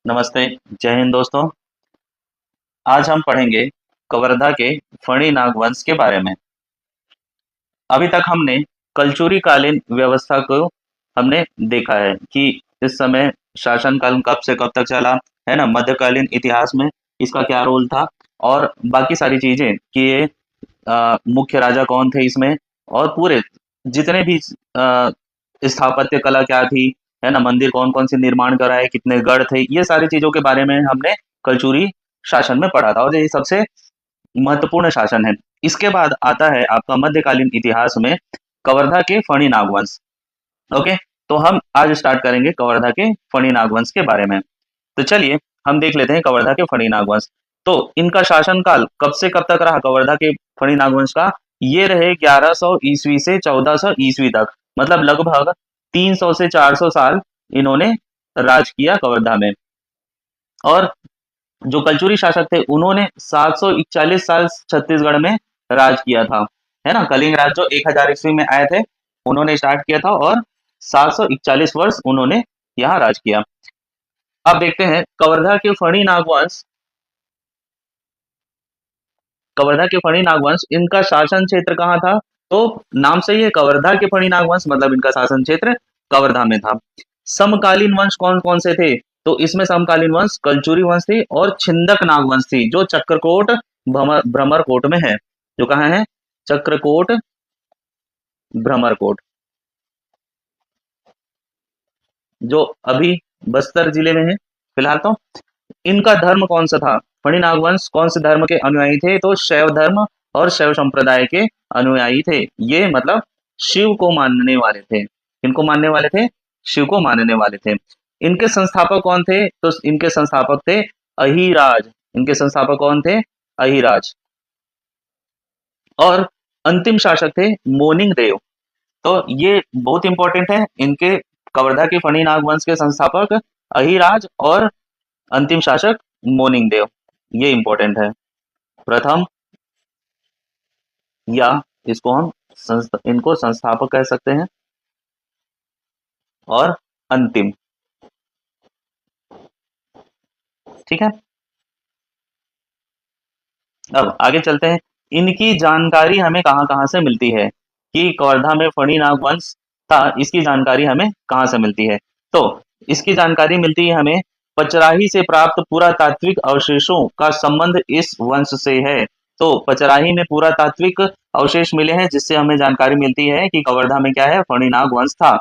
नमस्ते, जय हिंद दोस्तों। आज हम पढ़ेंगे कवर्धा के फणी नागवंश के बारे में। अभी तक हमने कलचुरी कालीन व्यवस्था को हमने देखा है कि इस समय शासन काल कब से कब तक चला, है ना? मध्यकालीन इतिहास में इसका क्या रोल था और बाकी सारी चीजें कि ये मुख्य राजा कौन थे इसमें, और पूरे जितने भी स्थापत्य कला क्या थी, है ना? मंदिर कौन कौन से निर्माण कराए, कितने गढ़ थे, ये सारी चीजों के बारे में हमने कलचुरी शासन में पढ़ा था और ये सबसे महत्वपूर्ण शासन है। इसके बाद आता है आपका मध्यकालीन इतिहास में कवर्धा के फणी नागवंश। ओके, तो हम आज स्टार्ट करेंगे कवर्धा के फणी नागवंश के बारे में। तो चलिए हम देख लेते हैं कवर्धा के फणी नागवंश। तो इनका शासनकाल कब से कब तक रहा कवर्धा के फणी नागवंश का? ये रहे 1100 ईस्वी से 1400 ईस्वी तक, मतलब लगभग 300 से 400 साल इन्होंने राज किया कवर्धा में। और जो कलचुरी शासक थे उन्होंने 741 साल छत्तीसगढ़ में राज किया था, है ना? कलिंग राज जो 1000 ईस्वी में आए थे, उन्होंने स्टार्ट किया था और 741 वर्ष उन्होंने यहाँ राज किया। अब देखते हैं कवर्धा के फणी नागवंश। कवर्धा के फणी नागवंश, इनका शासन क्षेत्र कहाँ था? तो नाम से ही है कवर्धा के फणी नागवंश, मतलब इनका शासन क्षेत्र कवर्धा में था। समकालीन वंश कौन कौन से थे? तो इसमें समकालीन वंश कलचुरी वंश थी और छिंदक नागवंश थी, जो चक्रकोट भ्रमरकोट में है। जो कहाँ है? चक्रकोट भ्रमरकोट, जो अभी बस्तर जिले में है फिलहाल। तो इनका धर्म कौन सा था? फणी नागवंश कौन से धर्म के अनुयायी थे? तो शैव धर्म और शैव संप्रदाय के अनुयायी थे। ये मतलब शिव को मानने वाले थे। इनको मानने वाले थे? शिव को मानने वाले थे। इनके संस्थापक कौन थे? तो इनके संस्थापक थे अहिराज। इनके संस्थापक कौन थे? अहिराज। और अंतिम शासक थे मोनिंग देव। तो ये बहुत इंपॉर्टेंट है। इनके कवर्धा के फणी नागवंश के संस्थापक अहिराज और अंतिम शासक मोनिंग देव, ये इंपॉर्टेंट है। प्रथम, या इसको हम इनको संस्थापक कह सकते हैं, और अंतिम। ठीक है, अब आगे चलते हैं। इनकी जानकारी हमें कहाँ कहाँ से मिलती है कि कवर्धा में फणी नागवंश था, इसकी जानकारी हमें कहाँ से मिलती है? तो इसकी जानकारी मिलती है हमें पचराही से प्राप्त पुरातात्विक अवशेषों का संबंध इस वंश से है। तो पचराही में पुरातात्विक अवशेष मिले हैं, जिससे हमें जानकारी मिलती है कि कवर्धा में क्या है? फणी नाग वंश था।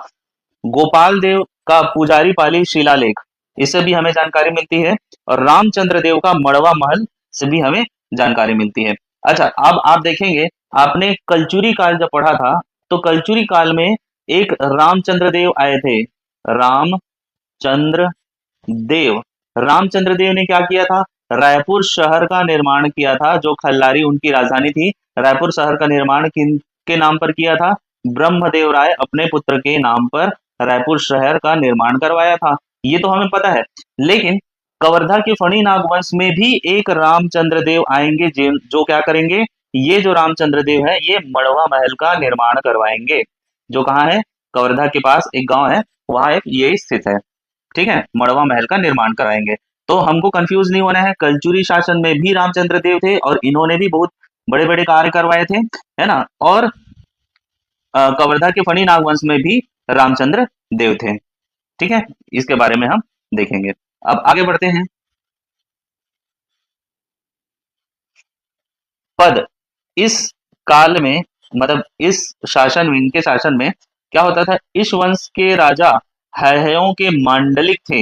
गोपाल देव का पुजारी पाली शिलालेख, इससे भी हमें जानकारी मिलती है। और रामचंद्र देव का मड़वा महल से भी हमें जानकारी मिलती है। अच्छा, अब आप देखेंगे, आपने कलचुरी काल जब पढ़ा था, तो कलचुरी काल में एक रामचंद्र देव आए थे। रामचंद्र देव। रामचंद्र देव ने क्या किया था? रायपुर शहर का निर्माण किया था, जो खल्लारी उनकी राजधानी थी। रायपुर शहर का निर्माण किन के नाम पर किया था? ब्रह्मदेव राय अपने पुत्र के नाम पर रायपुर शहर का निर्माण करवाया था। ये तो हमें पता है। लेकिन कवर्धा के फणी नागवंश में भी एक रामचंद्र देव आएंगे, जो क्या करेंगे? ये जो रामचंद्र देव है, ये मड़वा महल का निर्माण करवाएंगे, जो कहाँ है? कवर्धा के पास एक गांव है, वहां एक ये स्थित है। ठीक है, मड़वा महल का निर्माण कराएंगे। तो हमको कंफ्यूज नहीं होना है, कलचुरी शासन में भी रामचंद्र देव थे और इन्होंने भी बहुत बड़े बड़े कार्य करवाए थे, है ना? और कवर्धा के फणी नागवंश में भी रामचंद्र देव थे। ठीक है, इसके बारे में हम देखेंगे। अब आगे बढ़ते हैं। पद, इस काल में, मतलब इस शासन में, इनके शासन में क्या होता था? इस वंश के राजा हैहयों के मांडलिक थे,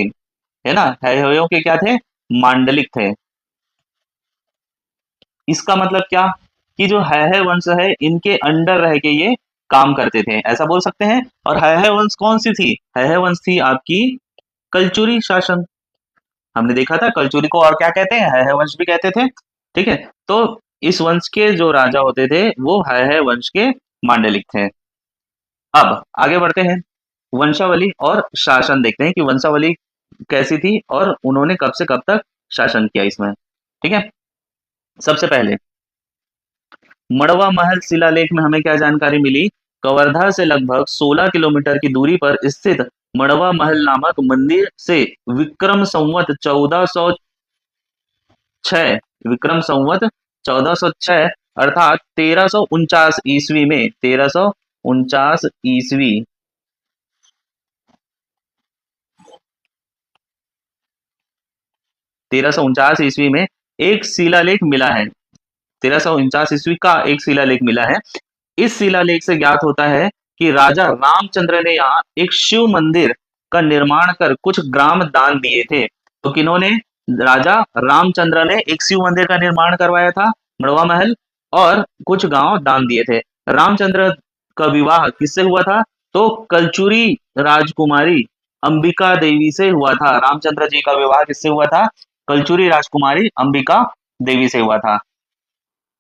है ना? हैहयों के क्या थे? मांडलिक थे। इसका मतलब क्या? कि जो है वंश है, इनके अंडर रह के ये काम करते थे, ऐसा बोल सकते हैं। और है वंश कौन सी थी? है वंश थी आपकी कलचुरी शासन। हमने देखा था कलचुरी को और क्या कहते हैं? है वंश भी कहते थे। ठीक है, तो इस वंश के जो राजा होते थे वो है वंश के मांडलिक थे। अब आगे बढ़ते हैं, वंशावली और शासन देखते हैं कि वंशावली कैसी थी और उन्होंने कब से कब तक शासन किया इसमें। ठीक है, सबसे पहले मड़वा महल शिलालेख में हमें क्या जानकारी मिली? कवर्धा से लगभग 16 किलोमीटर की दूरी पर स्थित मड़वा महल नामक मंदिर से विक्रम संवत 1406, विक्रम संवत 1406 अर्थात 1349 ईस्वी में, 1349 ईस्वी, 1349 ईस्वी में एक शिलालेख मिला है। 1349 ईस्वी का एक शिलालेख मिला है। इस शिलालेख से ज्ञात होता है कि राजा रामचंद्र ने यहाँ एक शिव मंदिर का निर्माण कर कुछ ग्राम दान दिए थे। तो किन्होंने? राजा रामचंद्र ने एक शिव मंदिर का निर्माण करवाया था, मड़वा महल, और कुछ गांव दान दिए थे। रामचंद्र का विवाह किससे हुआ था? तो कलचुरी राजकुमारी अंबिका देवी से हुआ था। रामचंद्र जी का विवाह किससे हुआ था? कलचुरी राजकुमारी अंबिका देवी से हुआ था।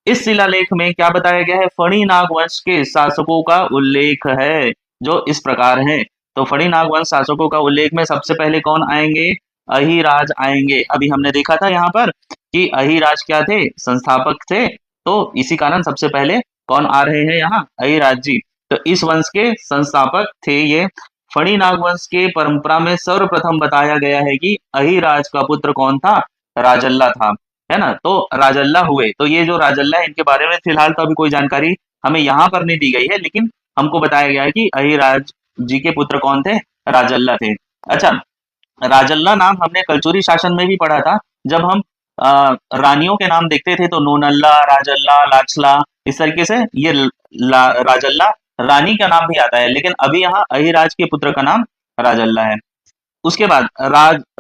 इस शिलालेख में क्या बताया गया है? फणी नाग वंश के शासकों का उल्लेख है, जो इस प्रकार है। तो फणी नाग वंश शासकों का उल्लेख में सबसे पहले कौन आएंगे? अहिराज आएंगे। अभी हमने देखा था यहाँ पर कि अहिराज क्या थे? संस्थापक थे। तो इसी कारण सबसे पहले कौन आ रहे हैं यहाँ? अहिराज जी। तो इस वंश के संस्थापक थे ये। फणी नाग वंश के परंपरा में सर्वप्रथम बताया गया है कि अहिराज का पुत्र कौन था? राजल्ला था, है ना। तो राजल्ला हुए। तो ये जो राजल्ला है, इनके बारे में फिलहाल तो अभी कोई जानकारी हमें यहाँ पर नहीं दी गई है, लेकिन हमको बताया गया है कि अहिराज जी के पुत्र कौन थे? राजल्ला थे। अच्छा, राजल्ला नाम हमने कलचुरी शासन में भी पढ़ा था। जब हम रानियों के नाम देखते थे तो नोनल्ला, राजल्ला, लाचला, इस तरीके से ये राजल्ला रानी का नाम भी आता है, लेकिन अभी यहाँ अहिराज के पुत्र का नाम राजल्ला है। उसके बाद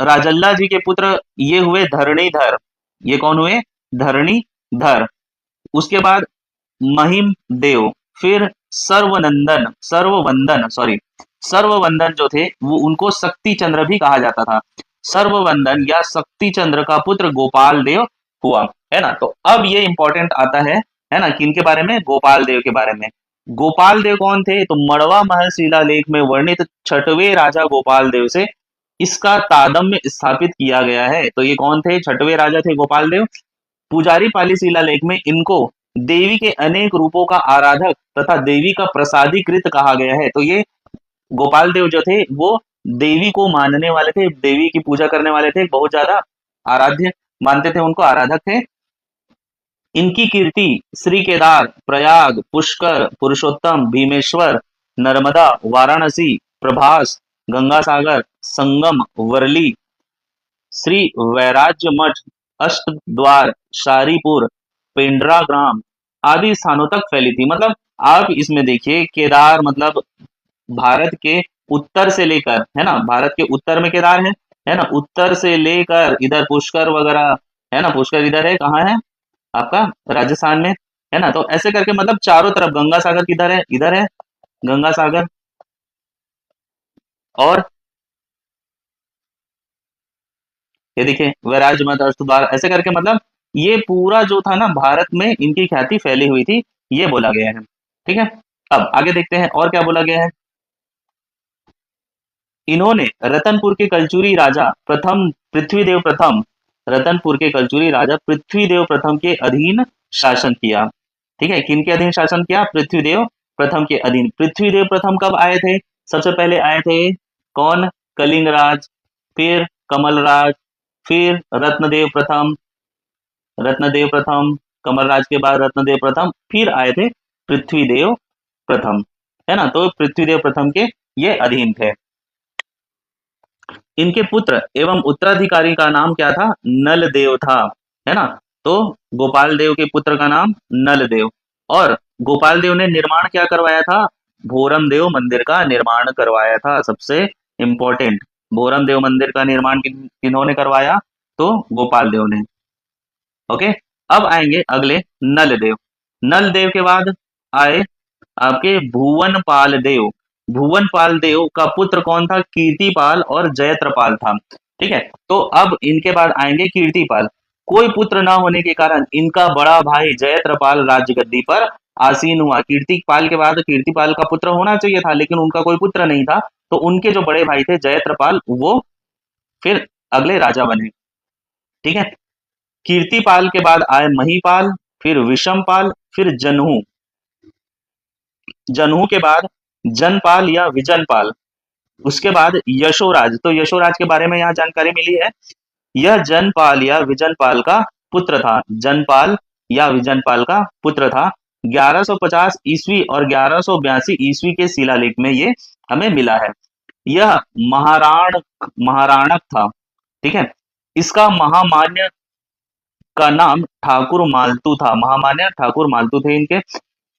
राजल्ला जी के पुत्र ये हुए धरणीधर। ये कौन हुए? धरणीधर। उसके बाद महिम देव, फिर सर्ववंदन जो थे वो उनको शक्ति चंद्र भी कहा जाता था। सर्ववंदन या शक्ति चंद्र का पुत्र गोपाल देव हुआ, है ना। तो अब ये इंपॉर्टेंट आता है ना, किनके बारे में? गोपाल देव के बारे में। गोपाल देव कौन थे? तो मड़वा महल शिलालेख में वर्णित छठवें राजा गोपाल देव से इसका तादम्य स्थापित किया गया है। तो ये कौन थे? छठवें राजा थे गोपाल देव। पुजारी पाली शिलालेख में इनको देवी के अनेक रूपों का आराधक तथा देवी का प्रसादीकृत कहा गया है। तो ये गोपाल देव जो थे वो देवी को मानने वाले थे, देवी की पूजा करने वाले थे, बहुत ज्यादा आराध्य मानते थे, उनको आराधक थे। इनकी कीर्ति श्री केदार, प्रयाग, पुष्कर, पुरुषोत्तम, भीमेश्वर, नर्मदा, वाराणसी, प्रभास, गंगा सागर, संगम, वर्ली, श्री वैराज्य मठ, अष्टद्वार, शारीपुर, पेंड्रा ग्राम आदि स्थानों तक फैली थी। मतलब आप इसमें देखिए, केदार मतलब भारत के उत्तर से लेकर, है ना, भारत के उत्तर में केदार है ना, उत्तर से लेकर इधर पुष्कर वगैरह, है ना, पुष्कर इधर है, कहाँ है आपका? राजस्थान में, है ना। तो ऐसे करके मतलब चारों तरफ, गंगा सागर किधर है? इधर है गंगा सागर। और ये देखिए वैराज मत अस्तुबार, ऐसे करके मतलब ये पूरा जो था ना भारत में इनकी ख्याति फैली हुई थी, ये बोला गया है। ठीक है, अब आगे देखते हैं और क्या बोला गया है। इन्होंने रतनपुर के कलचुरी राजा प्रथम पृथ्वीदेव प्रथम, रतनपुर के कलचुरी राजा पृथ्वीदेव प्रथम के अधीन शासन किया। ठीक है, किन के अधीन शासन किया? पृथ्वीदेव प्रथम के अधीन। पृथ्वीदेव प्रथम कब आए थे? सबसे पहले आए थे कौन? कलिंगराज, फिर कमलराज, फिर रत्नदेव प्रथम, रत्नदेव प्रथम, कमलराज के बाद रत्नदेव प्रथम, फिर आए थे पृथ्वीदेव प्रथम, है ना। तो पृथ्वीदेव प्रथम के ये अधीन थे। इनके पुत्र एवं उत्तराधिकारी का नाम क्या था? नलदेव था, है ना। तो गोपाल देव के पुत्र का नाम नलदेव। और गोपाल देव ने निर्माण क्या करवाया था? भोरम देव मंदिर का निर्माण करवाया था। सबसे इंपॉर्टेंट, भोरम देव मंदिर का निर्माण किन्होंने करवाया? तो गोपाल देव ने। ओके, अब आएंगे अगले नलदेव। नलदेव के बाद आए आपके भुवनपाल देव। भुवनपाल देव का पुत्र कौन था? कीर्तिपाल और जयत्रपाल था। ठीक है, तो अब इनके बाद आएंगे कीर्तिपाल। कोई पुत्र न होने के कारण इनका बड़ा भाई जयत्रपाल राजगद्दी पर आसीन हुआ। कीर्तिपाल के बाद कीर्तिपाल का पुत्र होना चाहिए था, लेकिन उनका कोई पुत्र नहीं था, तो उनके जो बड़े भाई थे जयत्रपाल, वो फिर अगले राजा बने। ठीक है, कीर्तिपाल के बाद आए महीपाल, फिर विषमपाल, फिर जनहू। जनहू के बाद जनपाल या विजनपाल, उसके बाद यशोराज, तो यशोराज के बारे में यहाँ जानकारी मिली है। यह जनपाल या विजनपाल का पुत्र था। जनपाल या विजनपाल का पुत्र था। 1150 ईस्वी और 1182 ईस्वी के शिलालेख में ये हमें मिला है। यह महाराणक था। ठीक है। इसका महामान्य का नाम ठाकुर मालतू था। महामान्य ठाकुर मालतू थे इनके।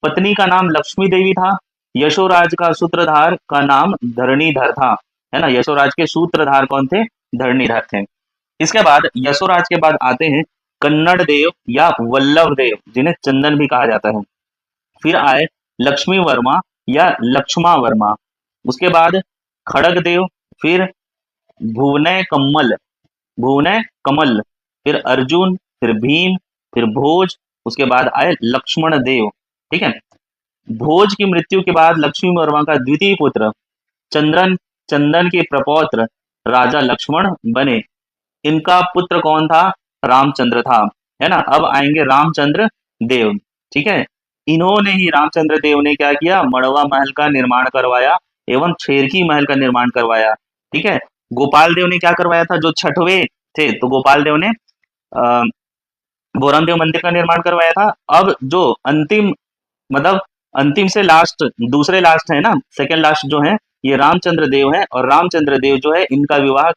पत्नी का नाम लक्ष्मी देवी था। यशोराज का सूत्रधार का नाम धरणीधर था। है ना, यशोराज के सूत्रधार कौन थे? धरणीधर थे। इसके बाद यशोराज के बाद आते हैं कन्नड़ देव या वल्लभ देव, जिन्हें चंदन भी कहा जाता है। फिर आए लक्ष्मी वर्मा या लक्ष्मा वर्मा। उसके बाद खड़ग देव, फिर भुवनय कम्मल, भुवनय कमल, फिर अर्जुन, फिर भीम, फिर भोज। उसके बाद आए लक्ष्मण देव। ठीक है। भोज की मृत्यु के बाद लक्ष्मी वर्मा का द्वितीय पुत्र चंद्रन चंदन के प्रपौत्र राजा लक्ष्मण बने। इनका पुत्र कौन था? रामचंद्र था। है ना। अब आएंगे रामचंद्र देव। ठीक है। इन्होंने ही, रामचंद्र देव ने क्या किया? मड़वा महल का निर्माण करवाया एवं छेरकी महल का निर्माण करवाया। ठीक है। गोपाल देव ने क्या करवाया था? जो छठवे थे, तो गोपाल देव ने भोरमदेव मंदिर का निर्माण करवाया था। अब जो अंतिम, मतलब अंतिम से लास्ट, दूसरे लास्ट है ना, सेकंड लास्ट जो है, ये रामचंद्र देव है। और रामचंद्र देव जो है, इनका विवाह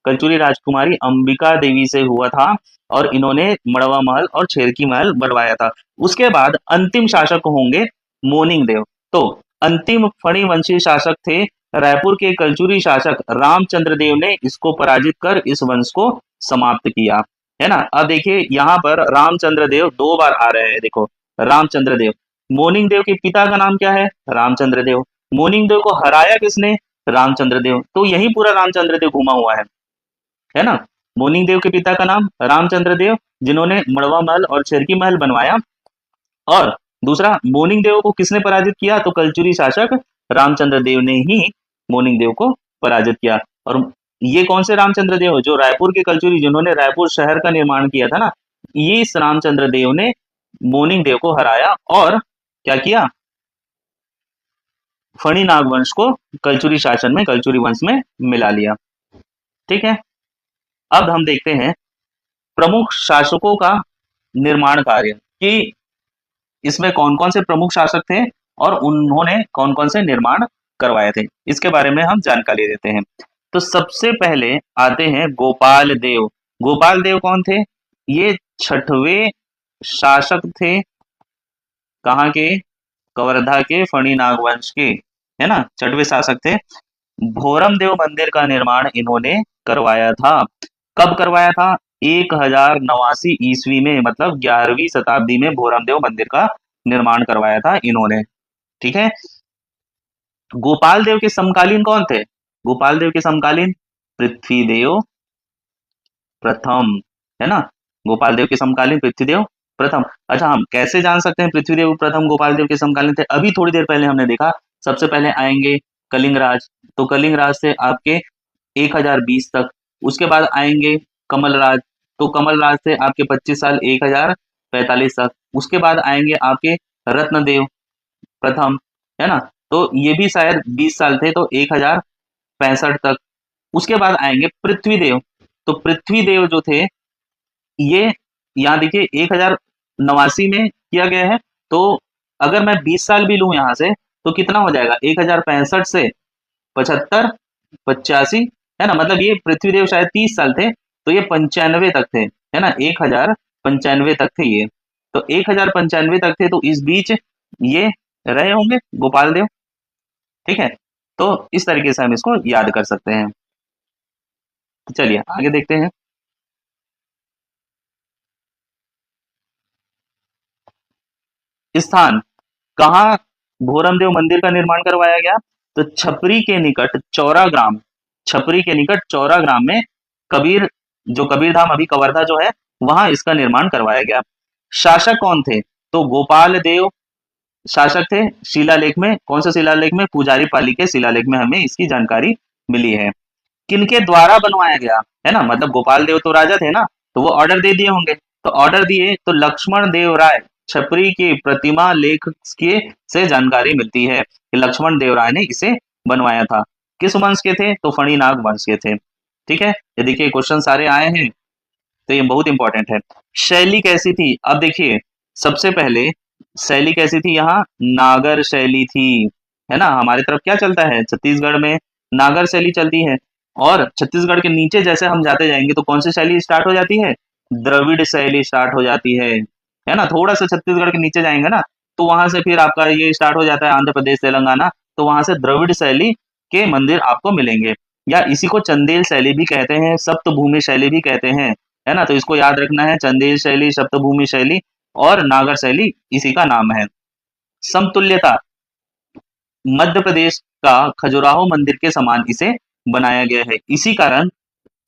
कलचुरी राजकुमारी अंबिका देवी से हुआ था और इन्होंने मड़वा महल और छेरकी महल बनवाया था। उसके बाद अंतिम शासक होंगे मोनिंग देव। तो अंतिम फणिवंशी शासक थे रायपुर के कलचुरी शासक रामचंद्र देव ने इसको पराजित कर इस वंश को समाप्त किया। है ना। अब देखिए यहाँ पर रामचंद्र देव 2 बार आ रहे हैं। देखो, रामचंद्र देव, मोनिंग देव के पिता का नाम क्या है? रामचंद्र देव। मोनिंग देव को हराया किसने? रामचंद्र देव। तो यही पूरा रामचंद्र देव घुमा हुआ है ना। मोनिंग देव के पिता का नाम रामचंद्र देव, जिन्होंने मड़वा महल और छेरकी महल बनवाया। और दूसरा, मोनिंग देव को किसने पराजित किया? तो कलचुरी शासक रामचंद्र देव ने ही मोनिंग देव को पराजित किया। और ये कौन से रामचंद्र देव? जो रायपुर के कलचुरी, जिन्होंने रायपुर शहर का निर्माण किया था ना, ये इस रामचंद्र देव ने मोनिंग देव को हराया और क्या किया? फणी नाग वंश को कलचुरी शासन में, कलचुरी वंश में मिला लिया। ठीक है। अब हम देखते हैं प्रमुख शासकों का निर्माण कार्य, कि इसमें कौन कौन से प्रमुख शासक थे और उन्होंने कौन कौन से निर्माण करवाए थे, इसके बारे में हम जानकारी देते हैं। तो सबसे पहले आते हैं गोपाल देव। गोपाल देव कौन थे? ये छठवें शासक थे। कहाँ के? कवर्धा के, फणी नाग वंश के। है ना, छठवें शासक थे। भोरम देव मंदिर का निर्माण इन्होंने करवाया था। कब करवाया था? 1089 ईस्वी में, मतलब 11वीं शताब्दी में भोरम देव मंदिर का निर्माण करवाया था इन्होंने। ठीक है। गोपाल देव के समकालीन कौन थे? गोपाल देव के समकालीन पृथ्वीदेव प्रथम। है ना, गोपाल देव के समकालीन पृथ्वीदेव प्रथम। अच्छा, हम कैसे जान सकते हैं पृथ्वीदेव प्रथम गोपाल देव के समकालीन थे? अभी थोड़ी देर पहले हमने देखा। सबसे पहले आएंगे कलिंगराज, तो कलिंगराज से आपके 1020 तक। उसके बाद आएंगे कमलराज, तो कमलराज से आपके 25 साल 1045 तक। उसके बाद आएंगे आपके रत्नदेव प्रथम। है ना, तो ये भी शायद 20 साल थे, तो 1065 तक। उसके बाद आएंगे पृथ्वीदेव, तो पृथ्वीदेव जो थे, ये यहाँ देखिए 1089 में किया गया है। तो अगर मैं 20 साल भी लूं यहाँ से, तो कितना हो जाएगा? 1065 से 75, 85। है ना, मतलब ये पृथ्वीदेव शायद 30 साल थे, तो ये 95 तक थे। है ना, 1095 तक थे ये, तो 1095 तक थे। तो इस बीच ये रहे होंगे गोपाल देव। ठीक है, तो इस तरीके से हम इसको याद कर सकते हैं। तो चलिए आगे देखते हैं। स्थान, कहाँ भोरम देव मंदिर का निर्माण करवाया गया? तो छपरी के निकट चौरा ग्राम, छपरी के निकट चौरा ग्राम में कबीर, जो कबीर धाम अभी कवर्धा जो है, वहां इसका निर्माण करवाया गया। शासक कौन थे? तो गोपाल देव शासक थे। शिलालेख में, कौन से शिलालेख में? पुजारी पाली के शिलालेख में हमें इसकी जानकारी मिली है। किनके द्वारा बनवाया गया? है ना, मतलब गोपाल देव तो राजा थे ना, तो वो ऑर्डर दे दिए होंगे, तो ऑर्डर दिए तो लक्ष्मण देव राय छपरी के प्रतिमा लेख के से जानकारी मिलती है कि लक्ष्मण देव राय ने इसे बनवाया था। किस वंश के थे? तो फणिनाग वंश के थे। ठीक है, ये देखिए क्वेश्चन सारे आए हैं, तो ये बहुत इंपॉर्टेंट है। शैली कैसी थी? अब देखिए सबसे पहले शैली कैसी थी? यहाँ नागर शैली थी, है ना। हमारी तरफ क्या चलता है? छत्तीसगढ़ में नागर शैली चलती है। और छत्तीसगढ़ के नीचे जैसे हम जाते जाएंगे तो कौन सी शैली स्टार्ट हो जाती है? द्रविड़ शैली स्टार्ट हो जाती है ना। थोड़ा सा छत्तीसगढ़ के नीचे जाएंगे ना तो वहां से फिर आपका ये स्टार्ट हो जाता है आंध्र प्रदेश तेलंगाना, तो वहां से द्रविड़ शैली के मंदिर आपको मिलेंगे, या इसी को चंदेल शैली भी कहते हैं, सप्तभूमि शैली भी कहते हैं, है ना। तो इसको याद रखना है, चंदेल शैली, सप्तभूमि शैली और नागर शैली इसी का नाम है। समतुल्यता, मध्य प्रदेश का खजुराहो मंदिर के समान इसे बनाया गया है, इसी कारण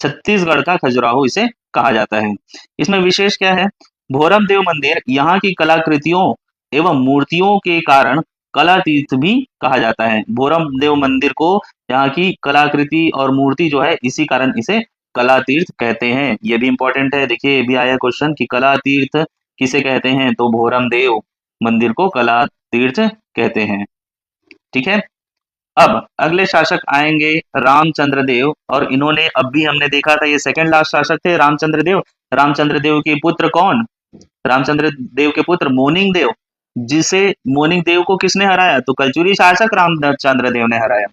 छत्तीसगढ़ का खजुराहो इसे कहा जाता है। इसमें विशेष क्या है? भोरम देव मंदिर यहाँ की कलाकृतियों एवं मूर्तियों के कारण कला तीर्थ भी कहा जाता है। भोरम देव मंदिर को यहाँ की कलाकृति और मूर्ति जो है इसी कारण इसे कला तीर्थ कहते हैं। ये भी इंपॉर्टेंट है, देखिए ये भी आया क्वेश्चन कि कला तीर्थ किसे कहते हैं? तो भोरम देव मंदिर को कला तीर्थ कहते हैं। ठीक है, अब अगले शासक आएंगे रामचंद्र देव, और इन्होंने अब भी हमने देखा था ये सेकंड लास्ट शासक थे रामचंद्र देव। रामचंद्र देव के पुत्र कौन? रामचंद्र देव के पुत्र मोनिंग देव, जिसे मोनिंग देव को किसने हराया? तो कलचुरी शासक रामचंद्र देव ने हराया,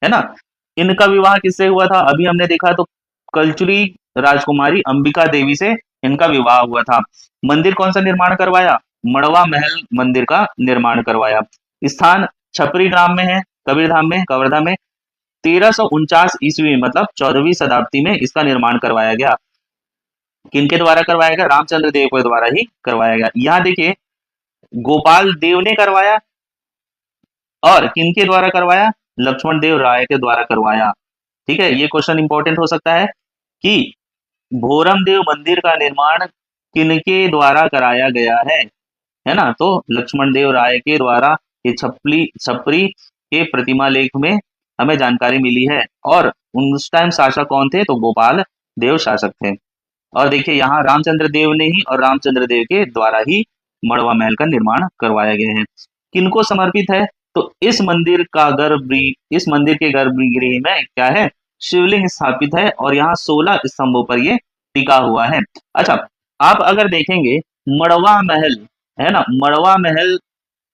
है ना। इनका विवाह किससे हुआ था? अभी हमने देखा तो कलचुरी राजकुमारी अंबिका देवी से इनका विवाह हुआ था। मंदिर कौन सा निर्माण करवाया? मड़वा महल मंदिर का निर्माण करवाया। स्थान छपरी ग्राम में है, कबीरधाम में, कवर्धा में। 1349 ईस्वी मतलब 14वीं शताब्दी में इसका निर्माण करवाया गया। किनके द्वारा करवाया गया? रामचंद्र देव के द्वारा ही करवाया गया। यहाँ देखिए गोपाल देव ने करवाया, और किनके द्वारा करवाया? लक्ष्मण देव राय के द्वारा करवाया। ठीक है, ये क्वेश्चन इंपॉर्टेंट हो सकता है कि भोरम देव मंदिर का निर्माण किनके द्वारा कराया गया है ना। तो लक्ष्मण देव राय के द्वारा ये छपरी के प्रतिमा लेख में हमें जानकारी मिली है। और उस टाइम शासक कौन थे? तो गोपाल देव शासक थे। और देखिए यहाँ रामचंद्र देव ने ही और रामचंद्र देव के द्वारा ही मड़वा महल का निर्माण करवाया गया है। किनको समर्पित है? तो इस मंदिर के गर्भगृह में क्या है? शिवलिंग स्थापित है, और यहाँ 16 स्तंभों पर ये टिका हुआ है। अच्छा, आप अगर देखेंगे मड़वा महल, है ना, मड़वा महल,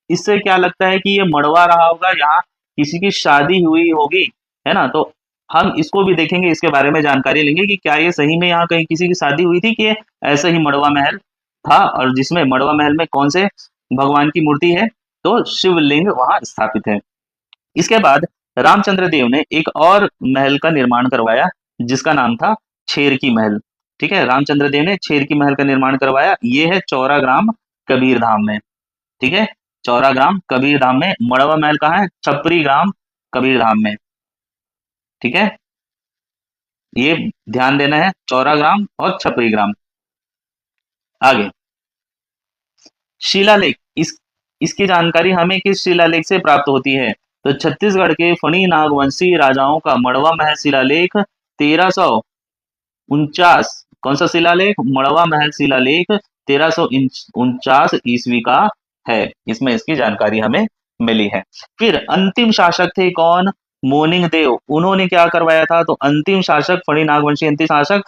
इससे क्या लगता है कि ये मड़वा रहा होगा, यहाँ किसी की शादी हुई होगी, है ना। तो हम इसको भी देखेंगे, इसके बारे में जानकारी लेंगे कि क्या ये सही में यहाँ कहीं किसी की शादी हुई थी कि ऐसे ही मड़वा महल था, और जिसमें मड़वा महल में कौन से भगवान की मूर्ति है? तो शिवलिंग वहां स्थापित है। इसके बाद रामचंद्र देव ने एक और महल का निर्माण करवाया जिसका नाम था छेरकी महल। ठीक है, रामचंद्र देव ने छेरकी महल का निर्माण करवाया, ये है चौराग्राम कबीरधाम में। ठीक है, चौराग्राम कबीरधाम में। मड़वा महल कहाँ है? छपरी ग्राम कबीरधाम में। ठीक है, ये ध्यान देना है, चौराग्राम और छपरी ग्राम। आगे शिलालेख, इसकी जानकारी हमें किस शिलालेख से प्राप्त होती है? तो छत्तीसगढ़ के फणी नागवंशी राजाओं का मड़वा महल शिलालेख 1349, कौन सा शिलालेख? मड़वा महल शिलालेख 1349 ईस्वी का है, इसमें इसकी जानकारी हमें मिली है। फिर अंतिम शासक थे कौन? मोनिंग देव। उन्होंने क्या करवाया था? तो अंतिम शासक, फणी नागवंशी अंतिम शासक,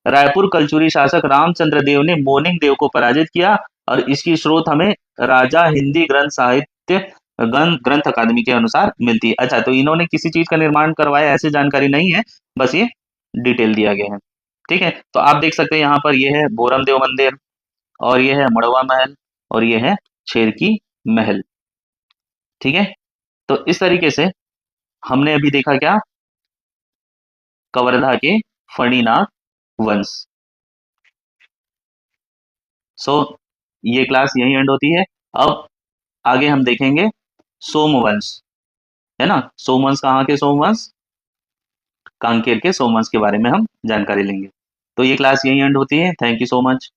रायपुर कलचुरी शासक रामचंद्र देव ने मोनिंग देव को पराजित किया, और इसकी स्रोत हमें राजा हिंदी ग्रंथ साहित्य ग्रंथ अकादमी के अनुसार मिलती है। अच्छा, तो इन्होंने किसी चीज का निर्माण करवाया ऐसी जानकारी नहीं है, बस ये डिटेल दिया गया है। ठीक है, तो आप देख सकते हैं यहाँ पर ये है भोरम देव मंदिर, और ये है मड़वा महल, और ये है छेरकी महल। ठीक है, तो इस तरीके से हमने अभी देखा क्या? कवर्धा के फणिनाग वंश। सो ये क्लास यही एंड होती है। अब आगे हम देखेंगे सोमवंश, है ना। सोमवंश कहाँ के सोमवंश? कांकेर के सोमवंश के बारे में हम जानकारी लेंगे। तो ये क्लास यही एंड होती है। Thank you so much.